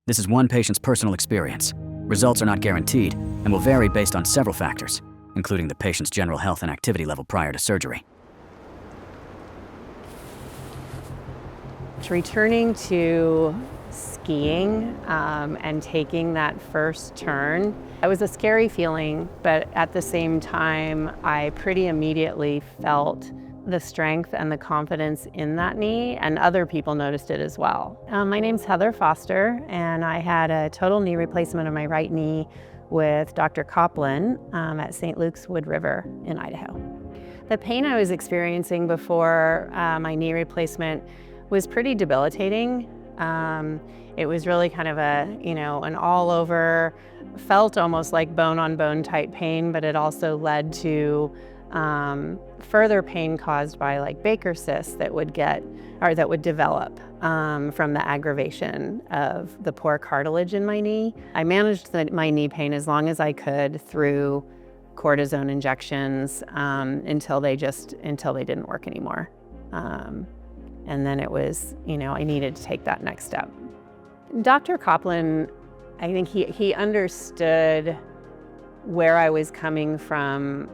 This is one patient's personal experience. Results are not guaranteed and will vary based on several factors, including the patient's general health and activity level prior to surgery. Returning to skiing and taking that first turn, it was a scary feeling, but at the same time, I pretty immediately felt the strength and the confidence in that knee, and other people noticed it as well. My name's Heather Foster, and I had a total knee replacement of my right knee with Dr. Coplin at St. Luke's Wood River in Idaho. The pain I was experiencing before my knee replacement was pretty debilitating. It was really kind of an all over, felt almost like bone on bone type pain, but it also led to further pain caused by like Baker cysts that would develop from the aggravation of the poor cartilage in my knee. I managed my knee pain as long as I could through cortisone injections until they didn't work anymore. And then it was, I needed to take that next step. Dr. Coplin, I think he understood where I was coming from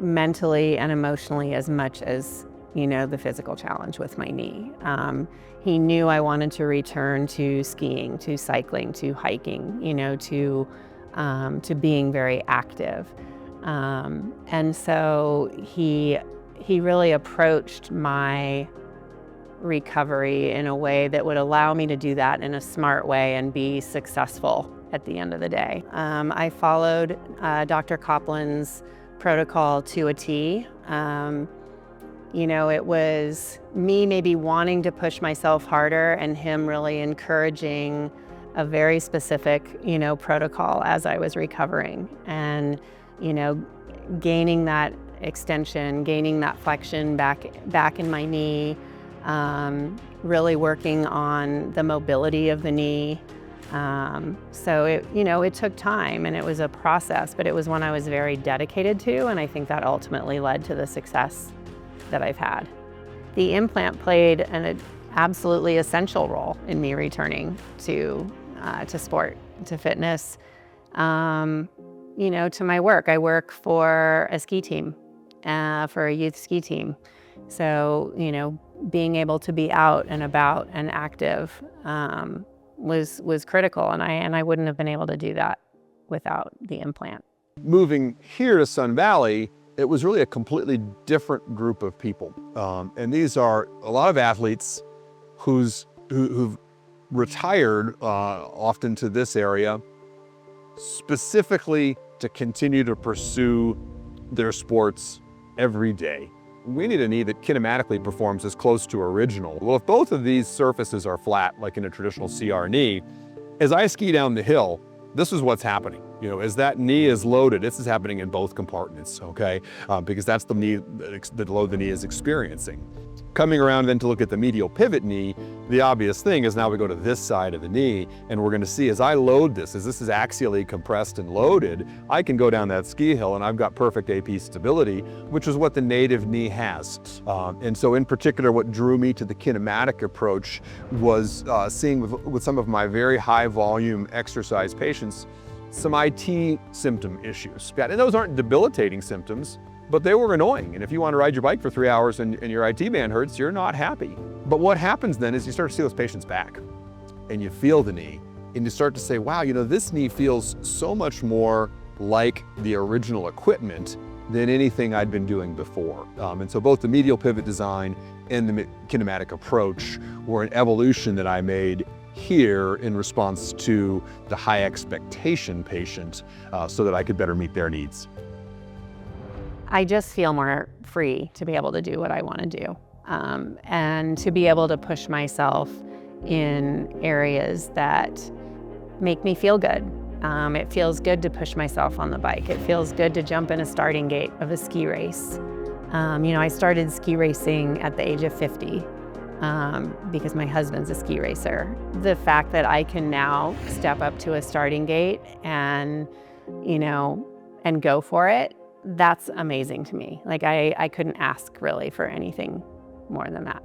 mentally and emotionally as much as, the physical challenge with my knee. He knew I wanted to return to skiing, to cycling, to hiking, to being very active. And so he really approached my recovery in a way that would allow me to do that in a smart way and be successful at the end of the day. I followed Dr. Coplin's protocol to a T. It was me maybe wanting to push myself harder and him really encouraging a very specific, protocol as I was recovering, and, gaining that extension, gaining that flexion back in my knee, really working on the mobility of the knee. So it took time and it was a process, but it was one I was very dedicated to, and I think that ultimately led to the success that I've had. The implant played an absolutely essential role in me returning to sport, to fitness, to my work. I work for a ski team, for a youth ski team. So, being able to be out and about and active was critical, and I wouldn't have been able to do that without the implant. Moving here to Sun Valley, it was really a completely different group of people. And these are a lot of athletes who've retired often to this area, specifically to continue to pursue their sports every day. We need a knee that kinematically performs as close to original. Well, if both of these surfaces are flat, like in a traditional CR knee, as I ski down the hill, this is what's happening. As that knee is loaded, this is happening in both compartments, okay? Because that's the knee, the load the knee is experiencing. Coming around then to look at the medial pivot knee, the obvious thing is now we go to this side of the knee, and we're gonna see as I load this, as this is axially compressed and loaded, I can go down that ski hill and I've got perfect AP stability, which is what the native knee has. And so in particular, what drew me to the kinematic approach was seeing with some of my very high volume exercise patients, some IT symptom issues. And those aren't debilitating symptoms, but they were annoying. And if you want to ride your bike for 3 hours and your IT band hurts, you're not happy. But what happens then is you start to see those patients back and you feel the knee and you start to say, wow, this knee feels so much more like the original equipment than anything I'd been doing before. And so both the medial pivot design and the kinematic approach were an evolution that I made here in response to the high expectation patient so that I could better meet their needs. I just feel more free to be able to do what I want to do, and to be able to push myself in areas that make me feel good. It feels good to push myself on the bike. It feels good to jump in a starting gate of a ski race. I started ski racing at the age of 50 because my husband's a ski racer. The fact that I can now step up to a starting gate and go for it, that's amazing to me. Like I couldn't ask really for anything more than that.